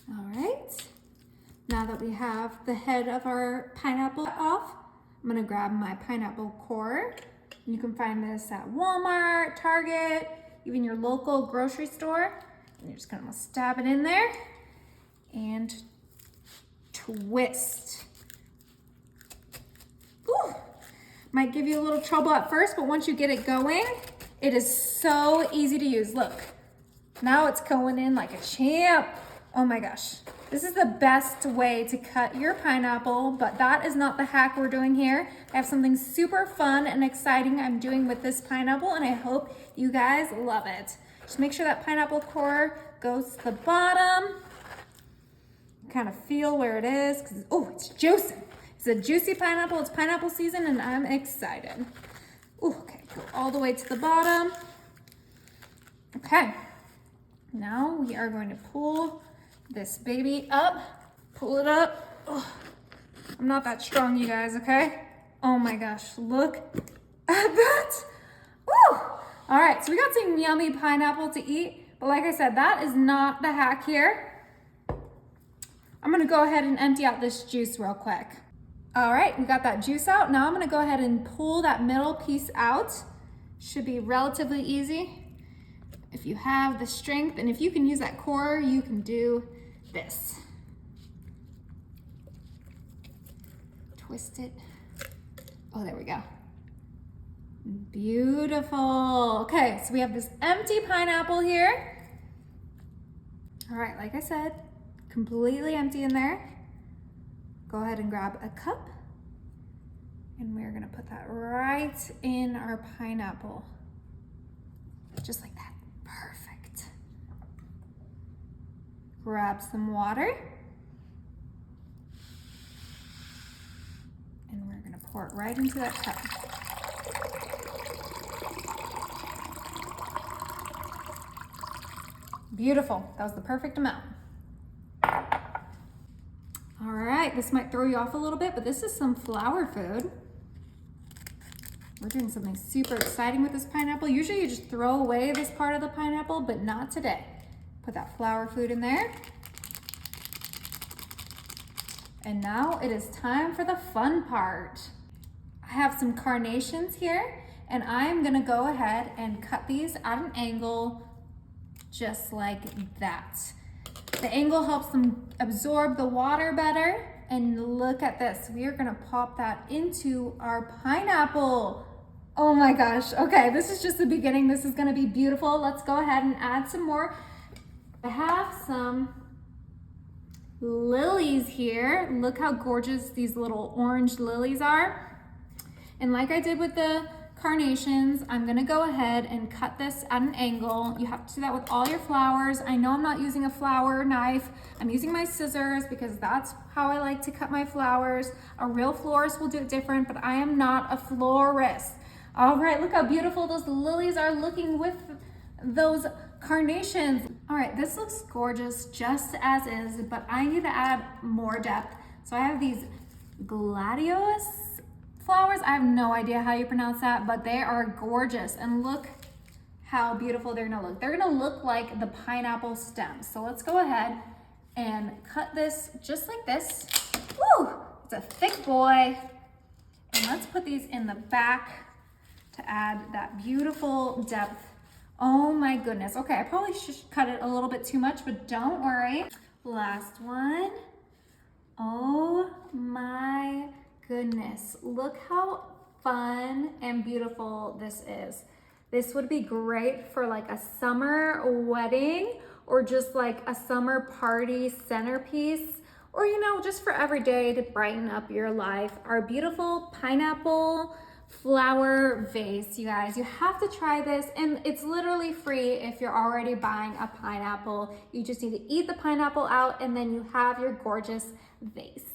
All right, now that we have the head of our pineapple off, I'm gonna grab my pineapple core. You can find this at Walmart, Target, even your local grocery store. And you're just gonna stab it in there and twist. Ooh. Might give you a little trouble at first, but once you get it going, it is so easy to use. Look, now it's going in like a champ. Oh my gosh. This is the best way to cut your pineapple, but that is not the hack we're doing here. I have something super fun and exciting I'm doing with this pineapple, and I hope you guys love it. Just make sure that pineapple core goes to the bottom. Kind of feel where it is, because, oh, it's juicy. It's a juicy pineapple. It's pineapple season, and I'm excited. Ooh, okay, go all the way to the bottom. Okay, now we are going to pull this baby up. Pull it up. Oh, I'm not that strong, you guys, okay? Oh my gosh, look at that. Woo! All right, so we got some yummy pineapple to eat, but like I said, that is not the hack here. I'm gonna go ahead and empty out this juice real quick. All right, we got that juice out. Now I'm gonna go ahead and pull that middle piece out. Should be relatively easy. If you have the strength, and if you can use that core, you can do this. Twist it. Oh, there we go. Beautiful. Okay, so we have this empty pineapple here. All right, like I said, completely empty in there. Go ahead and grab a cup, and we're gonna put that right in our pineapple. Just like that. Perfect. Grab some water, and we're gonna pour it right into that cup. Beautiful. That was the perfect amount. All right, this might throw you off a little bit, but this is some flower food. We're doing something super exciting with this pineapple. Usually you just throw away this part of the pineapple, but not today. Put that flower food in there. And now it is time for the fun part. I have some carnations here, and I'm gonna go ahead and cut these at an angle just like that. The angle helps them absorb the water better. And look at this, we are gonna pop that into our pineapple. Oh my gosh, okay, this is just the beginning. This is gonna be beautiful. Let's go ahead and add some more. I have some lilies here. Look how gorgeous these little orange lilies are. And like I did with the carnations, I'm gonna go ahead and cut this at an angle. You have to do that with all your flowers. I know I'm not using a flower knife. I'm using my scissors because that's how I like to cut my flowers. A real florist will do it different, but I am not a florist. All right, look how beautiful those lilies are looking with those carnations. All right, this looks gorgeous just as is, but I need to add more depth. So I have these gladiolus flowers. I have no idea how you pronounce that, but they are gorgeous. And look how beautiful they're gonna look. They're gonna look like the pineapple stems. So let's go ahead and cut this just like this. Woo, it's a thick boy. And let's put these in the back to add that beautiful depth. Oh my goodness. Okay, I probably should cut it a little bit too much, but don't worry. Last one. Oh my goodness, look how fun and beautiful this is. This would be great for like a summer wedding, or just like a summer party centerpiece, or you know, just for every day to brighten up your life. Our beautiful pineapple flower vase, you guys. You have to try this, and it's literally free if you're already buying a pineapple. You just need to eat the pineapple out, and then you have your gorgeous vase.